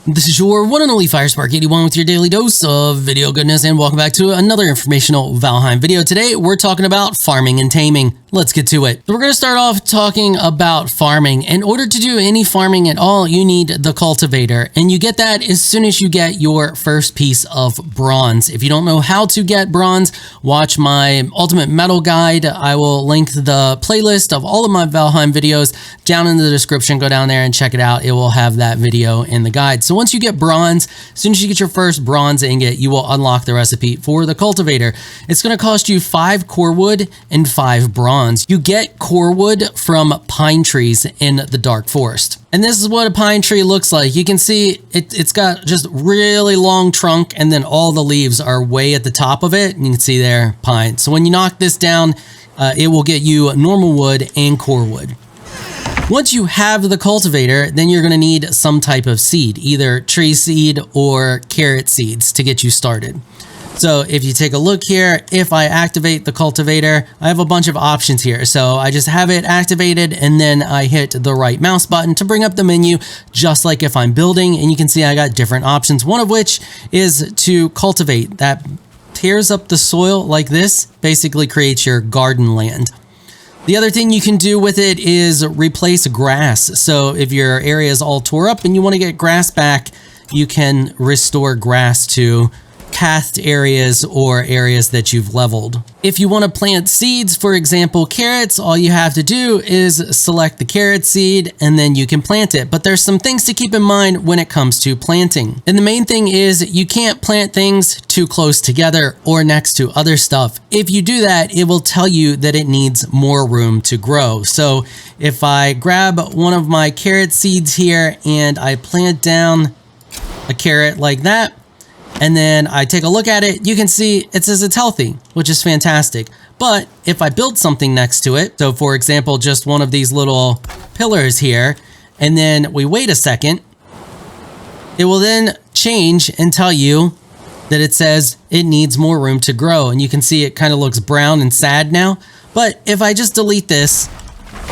This is your one and only ⴕ with your daily dose of video goodness, and welcome back to another informational Valheim video. Today, we're talking about farming and taming. Let's get to it. So we're going to start off talking about farming. In order to do any farming at all, you need the cultivator, and you get that as soon as you get your first piece of bronze. If you don't know how to get bronze, watch my ultimate metal guide. I will link the playlist of all of my Valheim videos down in the description. Go down there and check it out. It will have that video in the guide. So once you get bronze, as soon as you get your first bronze ingot, you will unlock the recipe for the cultivator. It's going to cost you 5 core wood and 5 bronze. You get core wood from pine trees in the dark forest. And this is what a pine tree looks like. You can see it's got just really long trunk, and then all the leaves are way at the top of it. And you can see there, pine. So when you knock this down, it will get you normal wood and core wood. Once you have the cultivator, then you're going to need some type of seed, either tree seed or carrot seeds to get you started. So if you take a look here, if I activate the cultivator, I have a bunch of options here. So I just have it activated, and then I hit the right mouse button to bring up the menu, just like if I'm building. And you can see I got different options, one of which is to cultivate. That tears up the soil like this, basically creates your garden land. The other thing you can do with it is replace grass. So if your area is all tore up and you want to get grass back, you can restore grass to pathed areas or areas that you've leveled. If you want to plant seeds, for example, carrots, all you have to do is select the carrot seed and then you can plant it. But there's some things to keep in mind when it comes to planting. And the main thing is you can't plant things too close together or next to other stuff. If you do that, it will tell you that it needs more room to grow. So if I grab one of my carrot seeds here and I plant down a carrot like that, and then I take a look at it, you can see it says it's healthy, which is fantastic. But if I build something next to it, so for example, just one of these little pillars here, and then we wait a second, it will then change and tell you that it says it needs more room to grow. And you can see it kind of looks brown and sad now. But if I just delete this,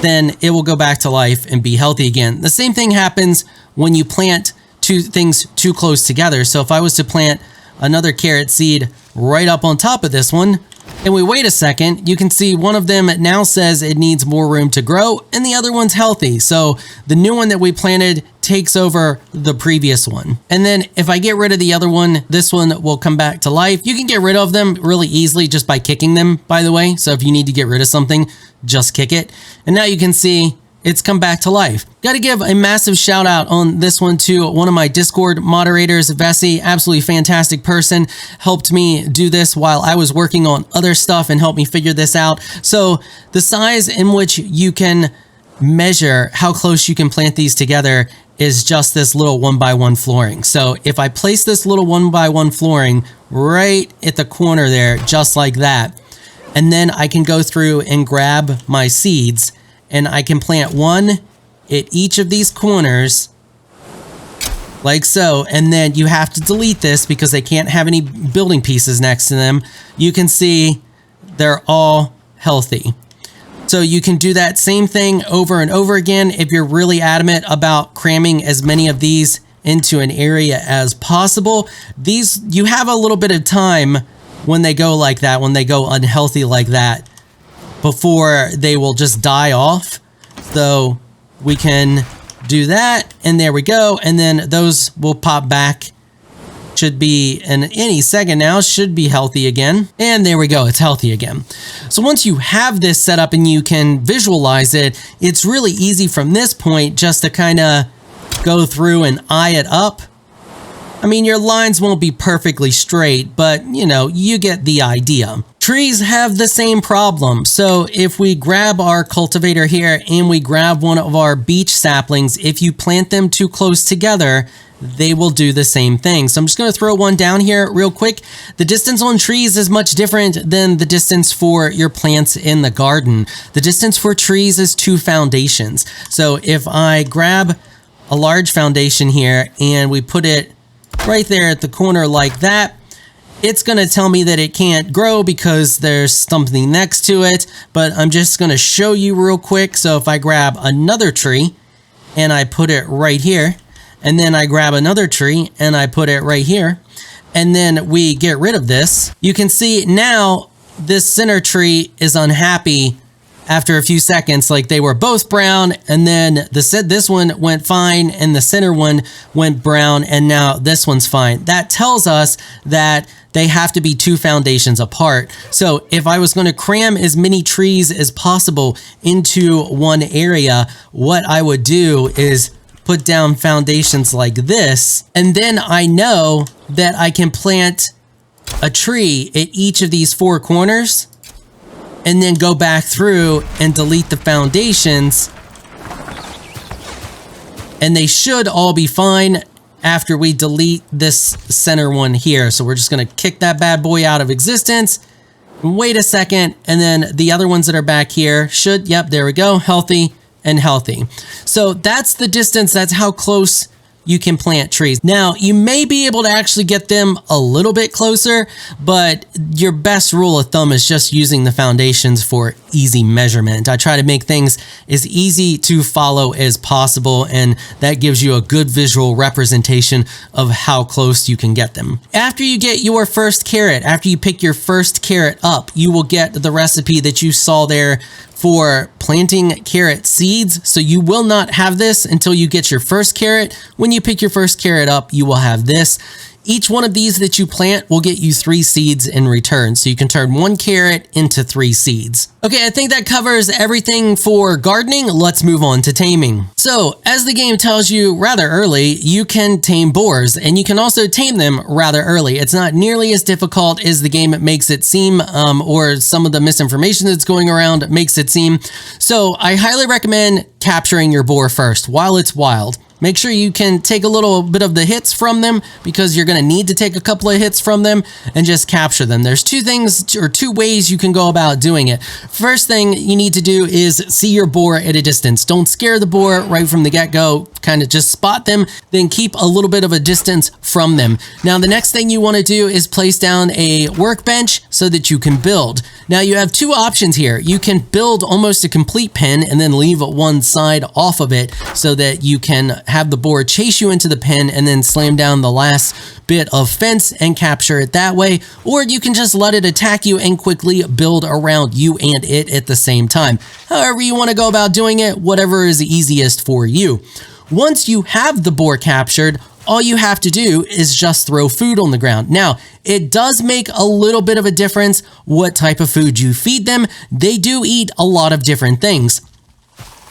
then it will go back to life and be healthy again. The same thing happens when you plant two things too close together. So if I was to plant another carrot seed right up on top of this one, and we wait a second, you can see one of them now says it needs more room to grow, and the other one's healthy. So the new one that we planted takes over the previous one. And then if I get rid of the other one, this one will come back to life. You can get rid of them really easily just by kicking them, by the way. So if you need to get rid of something, just kick it. And now you can see it's come back to life. Got to give a massive shout out on this one to one of my Discord moderators, Vessi, absolutely fantastic person, helped me do this while I was working on other stuff and helped me figure this out. So the size in which you can measure how close you can plant these together is just this little 1x1 flooring. So if I place this little 1x1 flooring right at the corner there, just like that, and then I can go through and grab my seeds, and I can plant one at each of these corners, like so. And then you have to delete this because they can't have any building pieces next to them. You can see they're all healthy. So you can do that same thing over and over again if you're really adamant about cramming as many of these into an area as possible. These, you have a little bit of time when they go like that, when they go unhealthy like that, before they will just die off. So we can do that, and there we go. And then those will pop back. Should be in any second now, should be healthy again. And there we go, it's healthy again. So once you have this set up and you can visualize it, it's really easy from this point just to kind of go through and eye it up. I mean, your lines won't be perfectly straight, but you know, you get the idea. Trees have the same problem. So if we grab our cultivator here and we grab one of our beech saplings, if you plant them too close together, they will do the same thing. So I'm just going to throw one down here real quick. The distance on trees is much different than the distance for your plants in the garden. The distance for trees is 2 foundations. So if I grab a large foundation here and we put it right there at the corner like that, it's going to tell me that it can't grow because there's something next to it, but I'm just going to show you real quick. So if I grab another tree and I put it right here, and then I grab another tree and I put it right here, and then we get rid of this, you can see now this center tree is unhappy after a few seconds. Like they were both brown, and then this one went fine and the center one went brown, and now this one's fine. That tells us that they have to be 2 foundations apart. So if I was going to cram as many trees as possible into one area, what I would do is put down foundations like this, and then I know that I can plant a tree at each of these 4 corners, and then go back through and delete the foundations, and they should all be fine after we delete this center one here. So we're just gonna kick that bad boy out of existence, wait a second, and then the other ones that are back here should, yep, there we go, healthy and healthy. So that's the distance, that's how close you can plant trees. Now, you may be able to actually get them a little bit closer, but your best rule of thumb is just using the foundations for easy measurement. I try to make things as easy to follow as possible, and that gives you a good visual representation of how close you can get them. After you get your first carrot, after you pick your first carrot up, you will get the recipe that you saw there for planting carrot seeds. So you will not have this until you get your first carrot. When you pick your first carrot up, you will have this. Each one of these that you plant will get you 3 seeds in return. So you can turn 1 carrot into 3 seeds. Okay, I think that covers everything for gardening. Let's move on to taming. So as the game tells you rather early, you can tame boars, and you can also tame them rather early. It's not nearly as difficult as the game makes it seem, or some of the misinformation that's going around makes it seem. So I highly recommend capturing your boar first while it's wild. Make sure you can take a little bit of the hits from them, because you're going to need to take a couple of hits from them, and just capture them. There's 2 things or 2 ways you can go about doing it. First thing you need to do is see your boar at a distance. Don't scare the boar right from the get-go. Kind of just spot them, then keep a little bit of a distance from them. Now, the next thing you want to do is place down a workbench so that you can build. Now, you have 2 options here. You can build almost a complete pen and then leave one side off of it so that you can have the boar chase you into the pen and then slam down the last bit of fence and capture it that way. Or you can just let it attack you and quickly build around you and it at the same time. However you want to go about doing it, whatever is easiest for you. Once you have the boar captured, all you have to do is just throw food on the ground. Now, it does make a little bit of a difference what type of food you feed them. They do eat a lot of different things.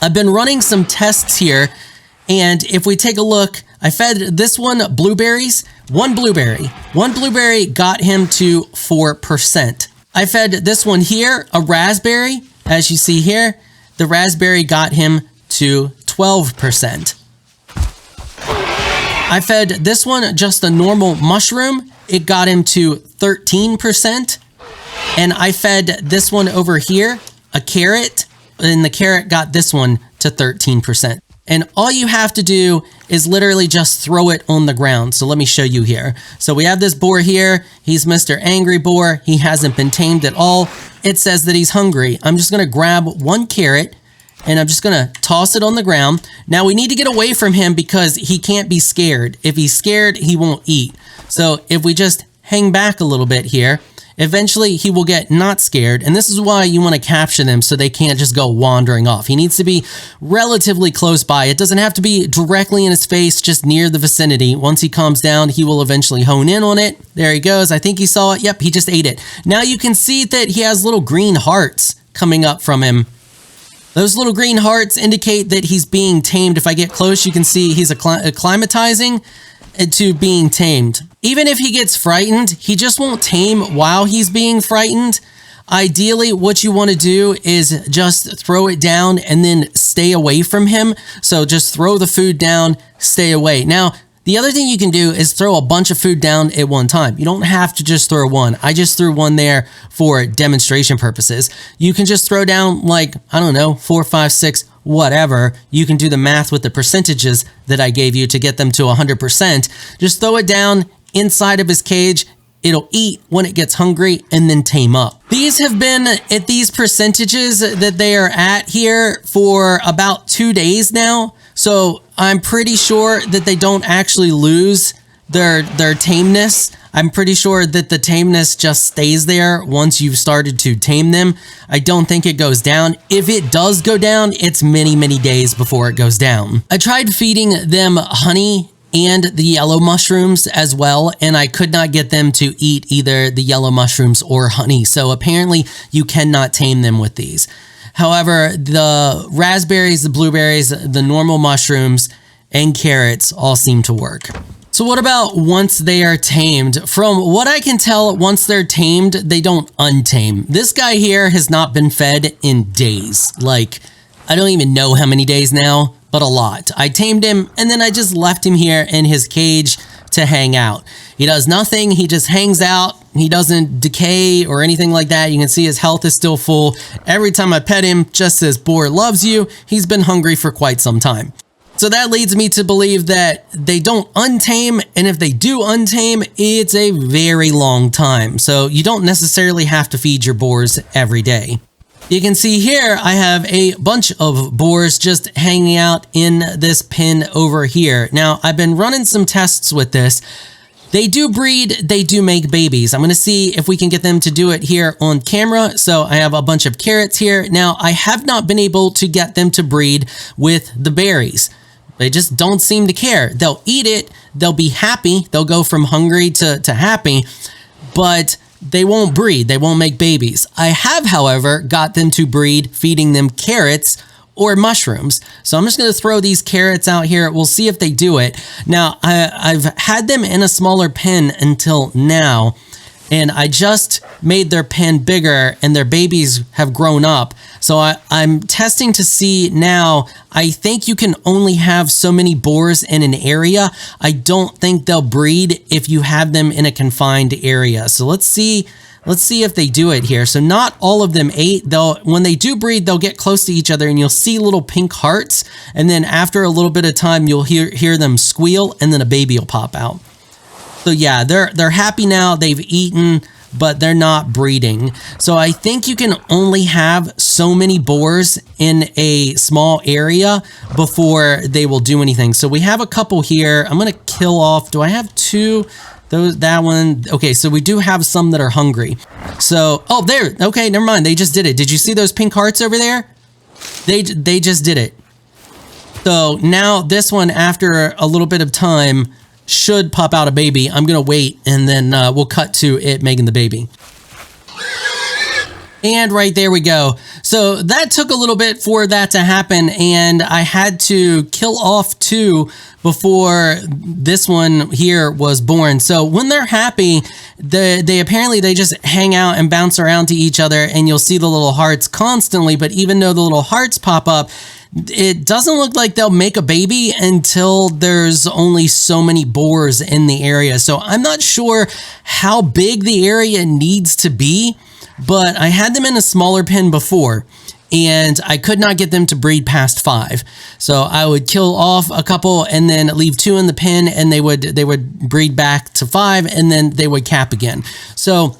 I've been running some tests here, and if we take a look, I fed this one blueberries. One blueberry got him to 4%. I fed this one here a raspberry. As you see here, the raspberry got him to 12%. I fed this one just a normal mushroom. It got him to 13%. And I fed this one over here a carrot, and the carrot got this one to 13%. And all you have to do is literally just throw it on the ground. So let me show you here. So we have this boar here. He's Mr. Angry Boar. He hasn't been tamed at all. It says that he's hungry. I'm just going to grab 1 carrot, and I'm just going to toss it on the ground. Now we need to get away from him because he can't be scared. If he's scared, he won't eat. So if we just hang back a little bit here, eventually he will get not scared. And this is why you want to capture them so they can't just go wandering off. He needs to be relatively close by. It doesn't have to be directly in his face, just near the vicinity. Once he calms down, he will eventually hone in on it. There he goes. I think he saw it. Yep, he just ate it. Now you can see that he has little green hearts coming up from him. Those little green hearts indicate that he's being tamed. If I get close, you can see he's acclimatizing to being tamed. Even if he gets frightened, he just won't tame while he's being frightened. Ideally, what you want to do is just throw it down and then stay away from him. So just throw the food down, stay away. Now, the other thing you can do is throw a bunch of food down at one time. You don't have to just throw one. I just threw one there for demonstration purposes. You can just throw down like, I don't know, 4, 5, 6, whatever. You can do the math with the percentages that I gave you to get them to 100%. Just throw it down inside of his cage. It'll eat when it gets hungry and then tame up. These have been at these percentages that they are at here for about 2 days now. So I'm pretty sure that they don't actually lose their tameness. I'm pretty sure that the tameness just stays there once you've started to tame them. I don't think it goes down. If it does go down, it's many, many days before it goes down. I tried feeding them honey and the yellow mushrooms as well, and I could not get them to eat either the yellow mushrooms or honey. So apparently you cannot tame them with these. However, the raspberries, the blueberries, the normal mushrooms, and carrots all seem to work. So what about once they are tamed? From what I can tell, once they're tamed, they don't untame. This guy here has not been fed in days. Like, I don't even know how many days now, but a lot. I tamed him and then I just left him here in his cage to hang out. He does nothing. He just hangs out. He doesn't decay or anything like that. You can see his health is still full. Every time I pet him, just says Boar loves you. He's been hungry for quite some time. So that leads me to believe that they don't untame, and if they do untame, it's a very long time. So you don't necessarily have to feed your boars every day. You can see here, I have a bunch of boars just hanging out in this pen over here. Now, I've been running some tests with this. They do breed, they do make babies. I'm going to see if we can get them to do it here on camera. So I have a bunch of carrots here. Now, I have not been able to get them to breed with the berries. They just don't seem to care. They'll eat it. They'll be happy. They'll go from hungry to happy, but they won't breed. They won't make babies. I have, however, got them to breed feeding them carrots or mushrooms. So I'm just going to throw these carrots out here. We'll see if they do it. Now, I've had them in a smaller pen until now, and I just made their pen bigger and their babies have grown up. So I'm testing to see now. I think you can only have so many boars in an area. I don't think they'll breed if you have them in a confined area. So let's see if they do it here. So not all of them ate. When they do breed, they'll get close to each other and you'll see little pink hearts. And then after a little bit of time, you'll hear them squeal and then a baby will pop out. So yeah, they're happy now. They've eaten, but they're not breeding. So I think you can only have so many boars in a small area before they will do anything. So we have a couple here. I'm going to kill off. Do I have two? That one. Okay, so we do have some that are hungry. So, oh, there. Okay, never mind. They just did it. Did you see those pink hearts over there? They just did it. So now this one, after a little bit of time, should pop out a baby. I'm going to wait and then we'll cut to it making the baby. And right there we go. So that took a little bit for that to happen, and I had to kill off two before this one here was born. So when they're happy, they apparently just hang out and bounce around to each other, and you'll see the little hearts constantly. But even though the little hearts pop up, it doesn't look like they'll make a baby until there's only so many boars in the area. So I'm not sure how big the area needs to be, but I had them in a smaller pen before and I could not get them to breed past 5. So I would kill off a couple and then leave 2 in the pen, and they would breed back to 5, and then they would cap again. So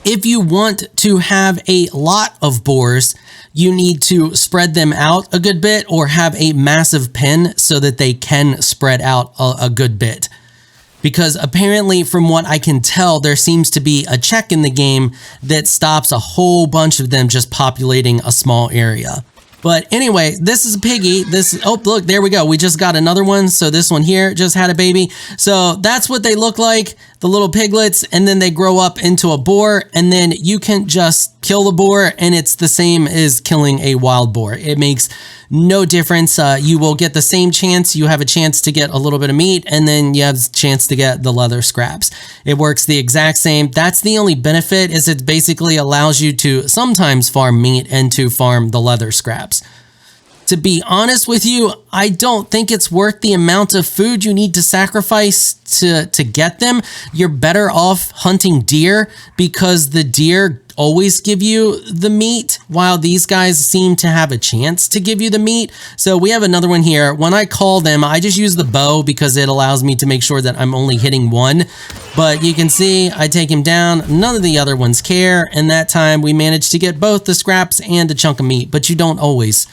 if you want to have a lot of boars, you need to spread them out a good bit or have a massive pen so that they can spread out a good bit. Because apparently, from what I can tell, there seems to be a check in the game that stops a whole bunch of them just populating a small area. But anyway, this is a piggy. Oh, look, there we go. We just got another one. So this one here just had a baby. So that's what they look like, the little piglets, and then they grow up into a boar, and then you can just kill the boar, and it's the same as killing a wild boar. It makes no difference. You will get the same chance. You have a chance to get a little bit of meat, and then you have a chance to get the leather scraps. It works the exact same. That's the only benefit, is it basically allows you to sometimes farm meat and to farm the leather scraps. To be honest with you, I don't think it's worth the amount of food you need to sacrifice to get them. You're better off hunting deer, because the deer always give you the meat, while these guys seem to have a chance to give you the meat. So we have another one here. When I call them, I just use the bow because it allows me to make sure that I'm only hitting one. But you can see I take him down. None of the other ones care. And that time we managed to get both the scraps and a chunk of meat, but you don't always.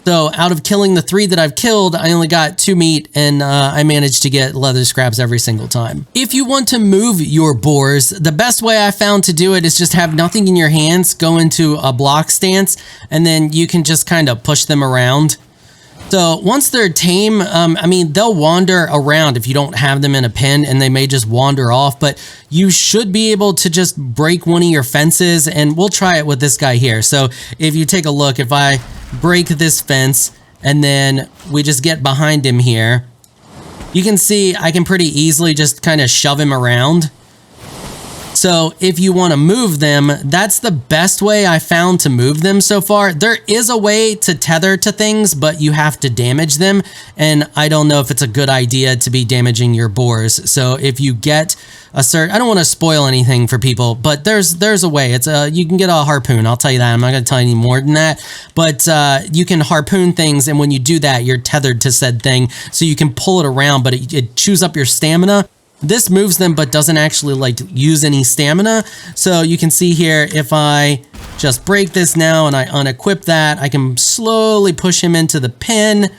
So out of killing the 3 that I've killed, I only got 2 meat, and I managed to get leather scraps every single time. If you want to move your boars, the best way I found to do it is just have nothing in your hands, go into a block stance, and then you can just kind of push them around. So once they're tame, I mean, they'll wander around if you don't have them in a pen, and they may just wander off, but you should be able to just break one of your fences, and we'll try it with this guy here. So if you take a look, if I break this fence and then we just get behind him here, you can see I can pretty easily just kind of shove him around. So if you want to move them, that's the best way I found to move them so far. There is a way to tether to things, but you have to damage them. And I don't know if it's a good idea to be damaging your boars. So if you get a certain, I don't want to spoil anything for people, but there's a way. You can get a harpoon. I'll tell you that. I'm not going to tell you any more than that, but you can harpoon things. And when you do that, you're tethered to said thing. So you can pull it around, but it chews up your stamina. This moves them, but doesn't actually like use any stamina. So you can see here, if I just break this now and I unequip that, I can slowly push him into the pen.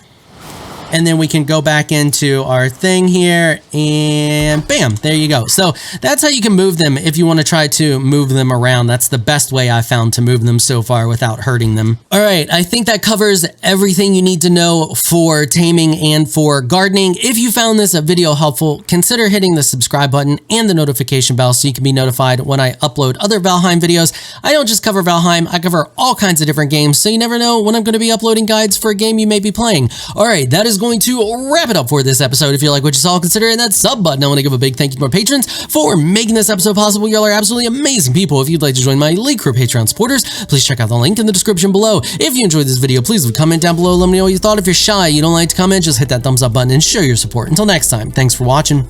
And then we can go back into our thing here and bam, there you go. So that's how you can move them if you want to try to move them around. That's the best way I found to move them so far without hurting them. All right, I think that covers everything you need to know for taming and for gardening. If you found this video helpful, consider hitting the subscribe button and the notification bell so you can be notified when I upload other Valheim videos. I don't just cover Valheim, I cover all kinds of different games, so you never know when I'm going to be uploading guides for a game you may be playing. All right, that is going to wrap it up for this episode. If you like what you saw, consider hitting that sub button. I want to give a big thank you to my patrons for making this episode possible. Y'all are absolutely amazing people. If you'd like to join my elite crew of Patreon supporters, please check out the link in the description below. If you enjoyed this video, please leave a comment down below. Let me know what you thought. If you're shy, you don't like to comment, just hit that thumbs up button and show your support. Until next time, thanks for watching.